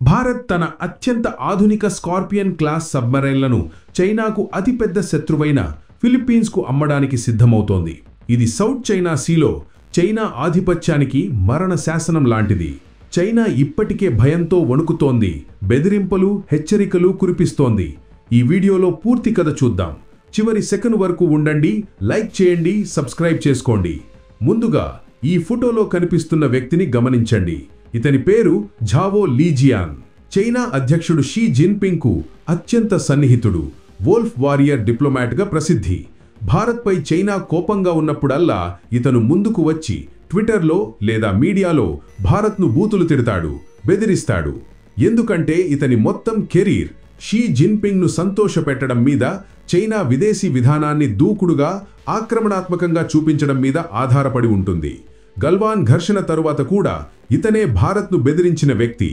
భారత్ తన అత్యంత ఆధునిక స్కార్పియన్ క్లాస్ సబ్మరైన్లను చైనాకు అతిపెద్ద శత్రువైన ఫిలిప్పీన్స్కు అమ్మడానికి సిద్ధమవుతోంది. ఇది సౌత్ చైనా సీలో చైనా ఆధిపత్యానికి మరణ శాసనం లాంటిది. చైనా ఇప్పటికే భయంతో వణుకుతోంది, బెదిరింపులు, హెచ్చరికలు కురిపిస్తోంది. ఈ వీడియోలో పూర్తి కథ చూద్దాం. చివరి సెకను వరకు ఉండండి. లైక్ చేయండి, సబ్స్క్రైబ్ చేసుకోండి. ముందుగా ఈ ఫోటోలో కనిపిస్తున్న వ్యక్తిని గమనించండి. ఇతని పేరు ఝావో లీజియాన్. చైనా అధ్యక్షుడు షీ జిన్పింగ్కు అత్యంత సన్నిహితుడు, వోల్ఫ్ వారియర్ డిప్లొమాట్గా ప్రసిద్ధి. భారత్పై చైనా కోపంగా ఉన్నప్పుడల్లా ఇతను ముందుకు వచ్చి ట్విట్టర్లో లేదా మీడియాలో భారత్ను బూతులు తిడతాడు, బెదిరిస్తాడు. ఎందుకంటే ఇతని మొత్తం కెరీర్ షీ జిన్పింగ్ను సంతోషపెట్టడం మీద, చైనా విదేశీ విధానాన్ని దూకుడుగా, ఆక్రమణాత్మకంగా చూపించడం మీద ఆధారపడి ఉంటుంది. గల్వాన్ ఘర్షణ తరువాత కూడా ఇతనే భారత్ను బెదిరించిన వ్యక్తి.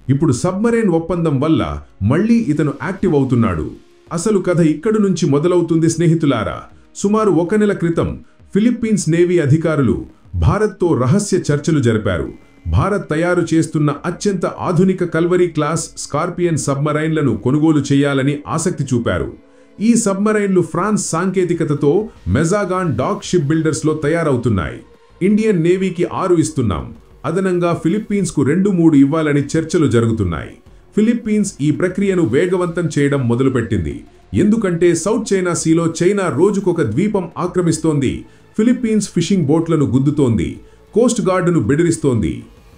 ఇప్పుడు సబ్మరైన్ ఒప్పందం వల్ల మళ్లీ ఇతను యాక్టివ్ అవుతున్నాడు. అసలు కథ ఇక్కడి నుంచి మొదలవుతుంది స్నేహితులారా. సుమారు 1 నెల క్రితం ఫిలిప్పీన్స్ నేవీ అధికారులు భారత్తో రహస్య చర్చలు జరిపారు. భారత్ తయారు చేస్తున్న అత్యంత ఆధునిక కల్వరీ క్లాస్ స్కార్పియన్ సబ్మరైన్లను కొనుగోలు చేయాలని ఆసక్తి చూపారు. ఈ సబ్మరైన్లు ఫ్రాన్స్ సాంకేతికతతో మెజాగాన్ డాక్ షిప్ బిల్డర్స్లో తయారవుతున్నాయి. ఇండియన్ నేవీకి 6 ఇస్తున్నాం, అదనంగా ఫిలిప్పీన్స్కు 2-3 ఇవ్వాలని చర్చలు జరుగుతున్నాయి. ఫిలిప్పీన్స్ ఈ ప్రక్రియను వేగవంతం చేయడం మొదలుపెట్టింది. ఎందుకంటే సౌత్ చైనా సీలో చైనా రోజుకొక ద్వీపం ఆక్రమిస్తోంది. ఫిలిప్పీన్స్ ఫిషింగ్ బోట్లను గుద్దుతోంది, కోస్ట్ గార్డును బెదిరిస్తోంది.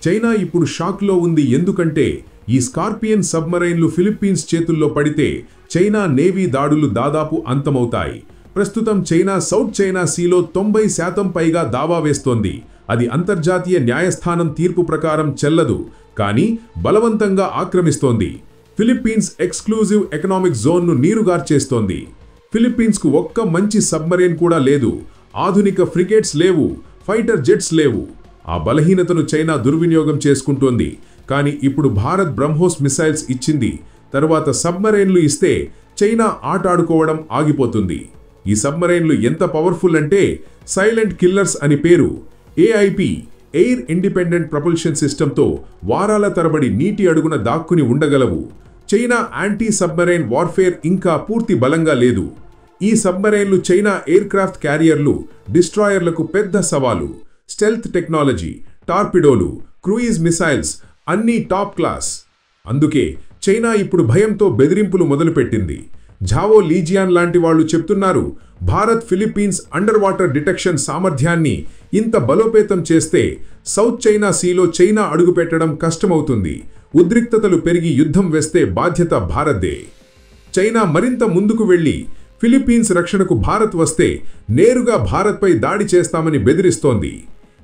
చైనా ఇప్పుడు షాక్లో ఉంది. ఎందుకంటే ఈ స్కార్పియన్ సబ్మరైన్లు ఫిలిప్పీన్స్ చేతుల్లో పడితే చైనా నేవీ దాడులు దాదాపు అంతమవుతాయి. ప్రస్తుతం చైనా సౌత్ చైనా సీలో 90% పైగా దావా వేస్తోంది. అది అంతర్జాతీయ న్యాయస్థానం తీర్పు ప్రకారం చెల్లదు, కానీ బలవంతంగా ఆక్రమిస్తోంది. ఫిలిప్పీన్స్ ఎక్స్క్లూజివ్ ఎకనామిక్ జోన్ను నీరుగార్చేస్తోంది. ఫిలిప్పీన్స్కు ఒక్క మంచి సబ్మరైన్ కూడా లేదు. ఆధునిక ఫ్రిగేట్స్ లేవు, ఫైటర్ జెట్స్ లేవు. ఆ బలహీనతను చైనా దుర్వినియోగం చేసుకుంటోంది. కానీ ఇప్పుడు భారత్ బ్రహ్మోస్ మిసైల్స్ ఇచ్చింది. తరువాత సబ్మరైన్లు ఇస్తే చైనా ఆటాడుకోవడం ఆగిపోతుంది. ఈ సబ్మరైన్లు ఎంత పవర్ఫుల్ అంటే సైలెంట్ కిల్లర్స్ అని పేరు. ఏఐపి ఎయిర్ ఇండిపెండెంట్ ప్రపల్షన్ సిస్టంతో వారాల తరబడి నీటి అడుగున దాక్కుని ఉండగలవు. చైనా యాంటీ సబ్మరైన్ వార్ఫేర్ ఇంకా పూర్తి బలంగా లేదు. ఈ సబ్మరైన్లు చైనా ఎయిర్ క్రాఫ్ట్ క్యారియర్లు, డిస్ట్రాయర్లకు పెద్ద సవాలు. స్టెల్త్ టెక్నాలజీ, టార్పిడోలు, క్రూయిజ్ మిసైల్స్ అన్నీ టాప్ క్లాస్. అందుకే చైనా ఇప్పుడు భయంతో బెదిరింపులు మొదలుపెట్టింది. ఝావో లీజియాన్ లాంటి వాళ్ళు చెప్తున్నారు, Bharat Philippines under water detection సామర్థ్యాన్ని ఇంత బలోపేతం చేస్తే సౌత్ చైనా సీలో చైనా అడుగుపెట్టడం కష్టమవుతుంది. ఉద్రిక్తతలు పెరిగి యుద్ధం వేస్తే బాధ్యత భారత్దే. చైనా మరింత ముందుకు వెళ్లి ఫిలిప్పీన్స్ రక్షణకు భారత్ వస్తే నేరుగా భారత్పై దాడి చేస్తామని బెదిరిస్తోంది.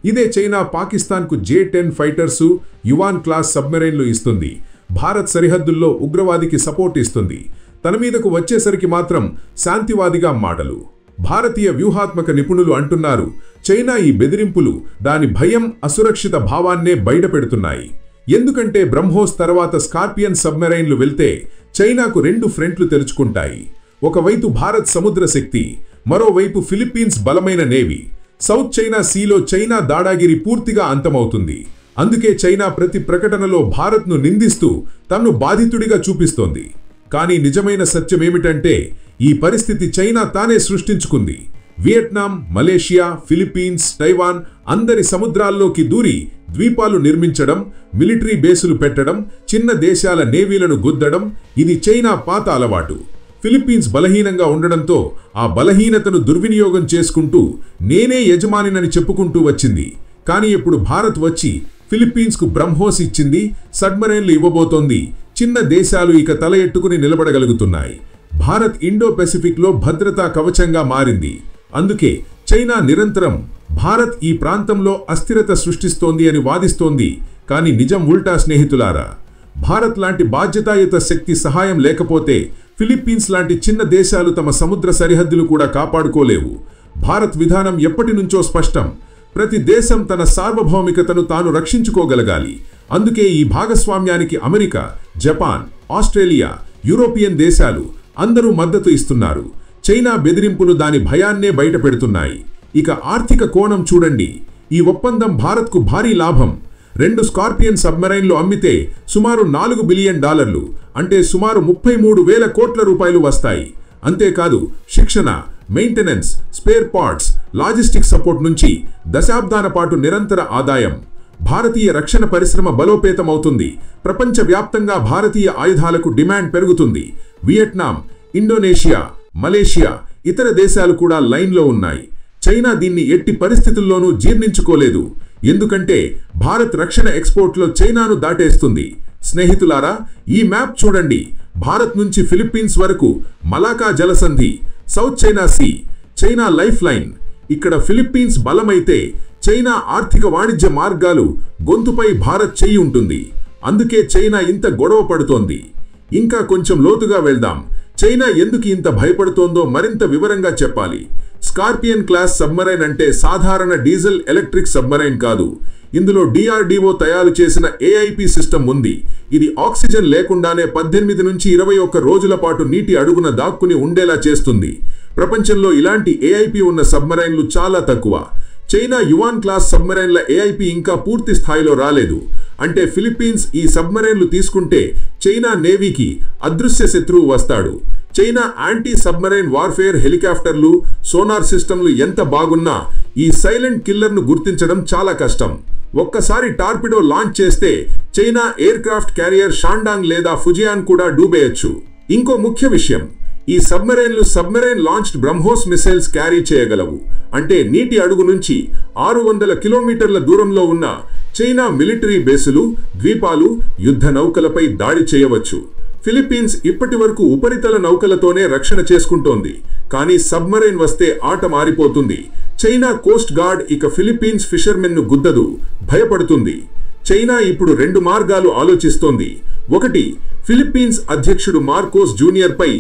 ఇదే చైనా పాకిస్తాన్కు J-10 ఫైటర్సు, యువాన్ క్లాస్ సబ్మెరైన్లు ఇస్తుంది. భారత్ సరిహద్దుల్లో ఉగ్రవాదికి సపోర్ట్ ఇస్తుంది. తన మీదకు వచ్చేసరికి మాత్రం శాంతివాదిగా మాటలు. భారతీయ వ్యూహాత్మక నిపుణులు అంటున్నారు, చైనా ఈ బెదిరింపులు దాని భయం, అసురక్షిత భావాన్నే బయటపెడుతున్నాయి. ఎందుకంటే బ్రహ్మోస్ తర్వాత స్కార్పియన్ సబ్మెరైన్లు వెళ్తే చైనాకు 2 ఫ్రంట్లు తెరుచుకుంటాయి. ఒకవైపు భారత్ సముద్ర శక్తి, మరోవైపు ఫిలిప్పీన్స్ బలమైన నేవీ. సౌత్ చైనా సీలో చైనా దాడాగిరి పూర్తిగా అంతమవుతుంది. అందుకే చైనా ప్రతి ప్రకటనలో భారత్ను నిందిస్తూ తన్ను బాధితుడిగా చూపిస్తోంది. కానీ నిజమైన సత్యమేమిటంటే ఈ పరిస్థితి చైనా తానే సృష్టించుకుంది. వియట్నాం, మలేషియా, ఫిలిప్పీన్స్, తైవాన్ అందరి సముద్రాల్లోకి దూరి ద్వీపాలు నిర్మించడం, మిలిటరీ బేసులు పెట్టడం, చిన్న దేశాల నేవీలను గుద్దడం ఇది చైనా పాత అలవాటు. ఫిలిప్పీన్స్ బలహీనంగా ఉండడంతో ఆ బలహీనతను దుర్వినియోగం చేసుకుంటూ నేనే యజమానినని చెప్పుకుంటూ వచ్చింది. కానీ ఇప్పుడు భారత్ వచ్చి ఫిలిప్పీన్స్కు బ్రహ్మోస్ ఇచ్చింది, సబ్మరైన్లు ఇవ్వబోతోంది. చిన్న దేశాలు ఇక తల ఎట్టుకుని నిలబడగలుగుతున్నాయి. భారత్ ఇండో పెసిఫిక్లో భద్రతా కవచంగా మారింది. అందుకే చైనా నిరంతరం భారత్ ఈ ప్రాంతంలో అస్థిరత సృష్టిస్తోంది అని వాదిస్తోంది. కానీ నిజం ఉల్టా స్నేహితులారా. భారత్ లాంటి బాధ్యతాయుత శక్తి సహాయం లేకపోతే ఫిలిప్పీన్స్ లాంటి చిన్న దేశాలు తమ సముద్ర సరిహద్దులు కూడా కాపాడుకోలేవు. భారత్ విధానం ఎప్పటి నుంచో స్పష్టం. ప్రతి దేశం తన సార్వభౌమికతను తాను రక్షించుకోగలగాలి. అందుకే ఈ భాగస్వామ్యానికి అమెరికా, జపాన్, ఆస్ట్రేలియా, యూరోపియన్ దేశాలు అందరూ మద్దతు ఇస్తున్నారు. చైనా బెదిరింపులు దాని భయాన్నే బయటపెడుతున్నాయి. ఇక ఆర్థిక కోణం చూడండి. ఈ ఒప్పందం భారత్కు భారీ లాభం. 2 స్కార్పియన్ సబ్మెరైన్లు అమ్మితే సుమారు $4 బిలియన్, అంటే సుమారు 33,000 కోట్ల రూపాయలు వస్తాయి. అంతేకాదు శిక్షణ, maintenance, spare parts, logistic support నుంచి దశాబ్దాల పాటు నిరంతర ఆదాయం. భారతీయ రక్షణ పరిశ్రమ బలోపేతమవుతుంది. ప్రపంచవ్యాప్తంగా భారతీయ ఆయుధాలకు డిమాండ్ పెరుగుతుంది. వియట్నాం, ఇండోనేషియా, మలేషియా, ఇతర దేశాలు కూడా లైన్లో ఉన్నాయి. చైనా దీన్ని ఎట్టి పరిస్థితుల్లోనూ జీర్ణించుకోలేదు. ఎందుకంటే భారత్ రక్షణ ఎక్స్పోర్ట్లో చైనాను దాటేస్తుంది. స్నేహితులారా, ఈ మ్యాప్ చూడండి. భారత్ నుంచి ఫిలిప్పీన్స్ వరకు మలాకా జలసంధి, south China sea, China lifeline. ఇక్కడ ఫిలిప్పీన్స్ బలమైతే చైనా ఆర్థిక వాణిజ్య మార్గాలు గొంతుపై భారత్ చెయ్యి ఉంటుంది. అందుకే చైనా ఇంత గొడవ పడుతోంది. ఇంకా కొంచెం లోతుగా వెళ్దాం. చైనా ఎందుకు ఇంత భయపడుతోందో మరింత వివరంగా చెప్పాలి. స్కార్పియన్ క్లాస్ సబ్మరైన్ అంటే సాధారణ డీజిల్ ఎలక్ట్రిక్ సబ్మరైన్ కాదు. ఇందులో DRDO తయారు చేసిన AIP సిస్టమ్ ఉంది. ఇది ఆక్సిజన్ లేకుండానే 18 నుంచి 21 రోజుల పాటు నీటి అడుగున దాక్కుని ఉండేలా చేస్తుంది. ప్రపంచంలో ఇలాంటి AIP ఉన్న సబ్మరైన్లు చాలా తక్కువ. చైనా యువాన్ క్లాస్ సబ్మరైన్ల AIP ఇంకా పూర్తి స్థాయిలో రాలేదు. అంటే ఫిలిప్పీన్స్ ఈ సబ్మరైన్లు తీసుకుంటే చైనా నేవీకి అదృశ్య శత్రువు వస్తాడు. చైనా యాంటీ సబ్మరైన్ వార్ఫేర్ హెలికాప్టర్లు, సోనార్ సిస్టంలు ఎంత బాగున్నా ఈ సైలెంట్ కిల్లర్ను గుర్తించడం చాలా కష్టం. ఒక్కసారి టార్పిడో లాంచ్ చేస్తే China aircraft carrier Shandong లేదా ఫుజియాన్ కూడా డూబేయచ్చు. ఇంకో ముఖ్య విషయం, ఈ సబ్మెరైన్లు submarine launched BrahMos missiles carry చేయగలవు. అంటే నీటి అడుగు నుంచి 600 కిలోమీటర్ల దూరంలో ఉన్న చైనా మిలిటరీ బేసులు, ద్వీపాలు, యుద్ధ నౌకలపై దాడి చేయవచ్చు. ఫిలిప్పీన్స్ ఇప్పటి వరకు ఉపరితల నౌకలతోనే రక్షణ చేసుకుంటోంది. కానీ సబ్మరైన్ వస్తే ఆట మారిపోతుంది. చైనా కోస్ట్ గార్డ్ ఇక ఫిలిప్పీన్స్ ఫిషర్మెన్ను గుద్దదు, భయపడుతుంది. చైనా ఇప్పుడు 2 మార్గాలు ఆలోచిస్తోంది. ఒకటి, ఫిలిప్పీన్స్ అధ్యక్షుడు మార్కోస్ జూనియర్ పై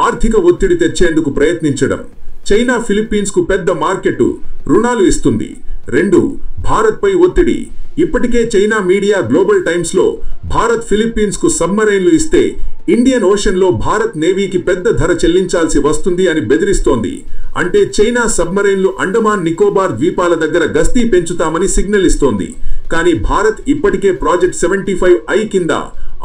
ఆర్థిక ఒత్తిడి తెచ్చేందుకు ప్రయత్నించడం. చైనా ఫిలిప్పీన్స్ కు పెద్ద మార్కెట్, రుణాలు ఇస్తుంది. 2, భారత్ పై ఒత్తిడి. ఇప్పటికే చైనా మీడియా గ్లోబల్ టైమ్స్ లో భారత్ ఫిలిప్పీన్స్ కు సబ్మరైన్లు ఇస్తే ఇండియన్ ఓషన్ లో భారత్ నేవీకి పెద్ద ధర చెల్లించాల్సి వస్తుంది అని బెదిరిస్తోంది. అంటే చైనా సబ్మరైన్లు అండమాన్ నికోబార్ ద్వీపాల దగ్గర గస్తీ పెంచుతామని సిగ్నల్ ఇస్తోంది. కానీ భారత్ ఇప్పటికే ప్రాజెక్ట్ 75I కింద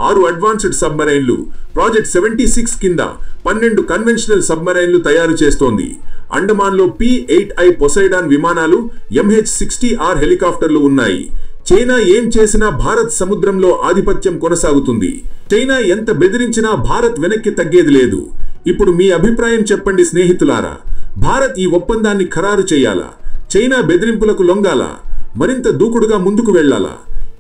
6 అడ్వాన్స్డ్ సబ్మరైన్లు, ప్రాజెక్ట్ 76 కింద 12 కన్వెన్షనల్ సబ్మరైన్లు తయారు చేస్తోంది. అండమాన్లో P-8I పొసైడాన్ విమానాలు, MH-60R హెలికాప్టర్లు ఉన్నాయి. చైనా ఏం చేసినా భారత్ సముద్రంలో ఆధిపత్యం కొనసాగుతుంది. చైనా ఎంత బెదిరించినా భారత్ వెనక్కి తగ్గేది లేదు. ఇప్పుడు మీ అభిప్రాయం చెప్పండి స్నేహితులారా. భారత్ ఈ ఒప్పందాన్ని ఖరారు చేయాలా? చైనా బెదిరింపులకు లొంగాలా? మరింత దూకుడుగా ముందుకు వెళ్లాలా?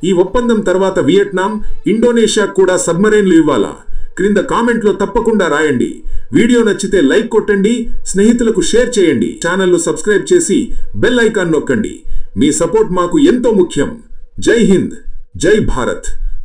ఈ ఒప్పందం తర్వాత వియట్నాం, ఇండోనేషియా కూడా సబ్మరైన్లు ఇవ్వాలా? క్రింద కామెంట్లో తప్పకుండా రాయండి. వీడియో నచ్చితే లైక్ కొట్టండి, స్నేహితులకు షేర్ చేయండి, ఛానల్ను సబ్స్క్రైబ్ చేసి బెల్ ఐకాన్ నొక్కండి. మీ సపోర్ట్ మాకు ఎంతో ముఖ్యం. జై హింద్, జై భారత్.